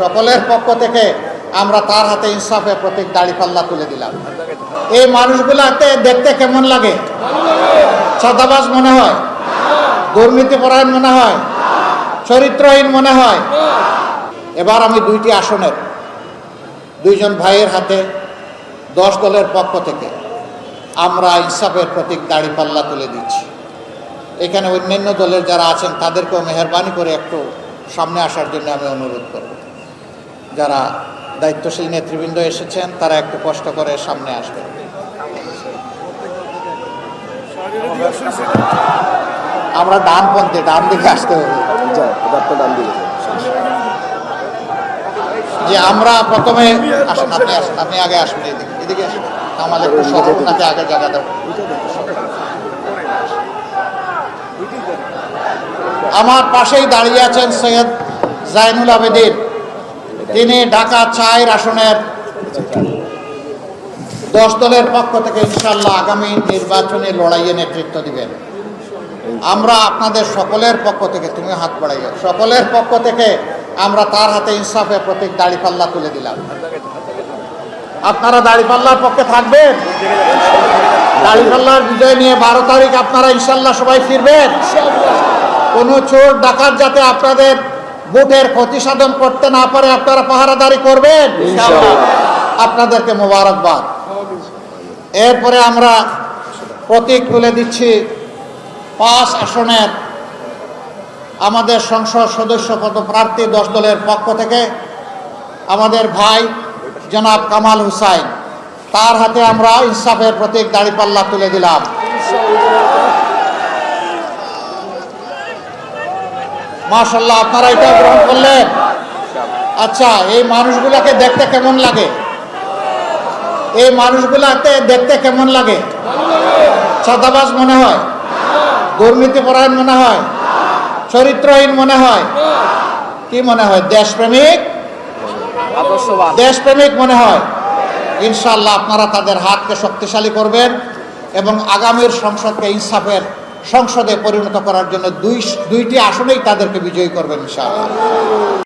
সকলের পক্ষ থেকে আমরা তার হাতে ইনসাফের প্রতীক দাড়িপাল্লা তুলে দিলাম। এই মানুষগুলাকে দেখতে কেমন লাগে? চাঁদাবাজ মনে হয়, দুর্নীতিপরায়ণ মনে হয়, চরিত্রহীন মনে হয়। এবার আমি দুইটি আসনের দুইজন ভাইয়ের হাতে 10 দলের পক্ষ থেকে আমরা ইনসাফের প্রতীক দাড়িপাল্লা তুলে দিচ্ছি। এখানে অন্যান্য দলের যারা আছেন তাদেরকেও মেহরবানি করে একটু সামনে আসার জন্য আমি অনুরোধ করব। যারা দায়িত্বশীল নেতৃবৃন্দ এসেছেন তারা একটু কষ্ট করে সামনে আসবেন। আমরা ডানপন্থী, ডান দিকে আসতে হবে। যে আমরা প্রথমে আসেন, আপনি আসেন, আপনি আগে আসবেন, এদিকে আসেন, আমাদের একটু সরকারকে আগে জায়গা দেব। আমার পাশেই দাঁড়িয়ে আছেন সৈয়দ জাইনুল আবেদিন। তিনি ঢাকা 4 আসনের 10 দলের পক্ষ থেকে ইনশাআল্লাহ আগামী নির্বাচনী লড়াইয়ে নেতৃত্ব দিবেন। আমরা আপনাদের সকলের পক্ষ থেকে, তুমি হাত বাড়াইয়া, সকলের পক্ষ থেকে আমরা তার হাতে ইনসাফের প্রতীক দাড়িপাল্লা তুলে দিলাম। আপনারা দাড়িপাল্লার পক্ষে থাকবেন? দাড়িপাল্লার বিজয় নিয়ে 12 তারিখ আপনারা ইনশাআল্লাহ সবাই ফিরবেন। কোনো চোর ডাকাত যাতে আপনাদের ভোটের ক্ষতি সাধন করতে না পারে আপনারা পাহারাদারি করবেন। আপনাদেরকে মোবারকবাদ। এরপরে আমরা প্রতীক তুলে দিচ্ছি 5 আসনের আমাদের সংসদ সদস্য পদপ্রার্থী 10 দলের পক্ষ থেকে আমাদের ভাই জনাব কামাল হুসাইন, তার হাতে আমরা ইনসাফের প্রতীক দাড়িপাল্লা তুলে দিলাম। মাশাআল্লাহ, আপনারা এটা গ্রহণ করলেন। আচ্ছা, এই মানুষগুলাকে দেখতে কেমন লাগে? এই মানুষগুলাকে দেখতে কেমন লাগে? চাঁদাবাজ মনে হয়, দুর্নীতিপরায়ণ মনে হয়, চরিত্রহীন মনে হয়, কি মনে হয়? দেশপ্রেমিক, দেশপ্রেমিক মনে হয়। ইনশাআল্লাহ আপনারা তাদের হাতকে শক্তিশালী করবেন এবং আগামীর সংসদকে ইনসাফের সংসদে পরিণত করার জন্য দুইটি আসনেই তাদেরকে বিজয়ী করবেন ইনশাআল্লাহ।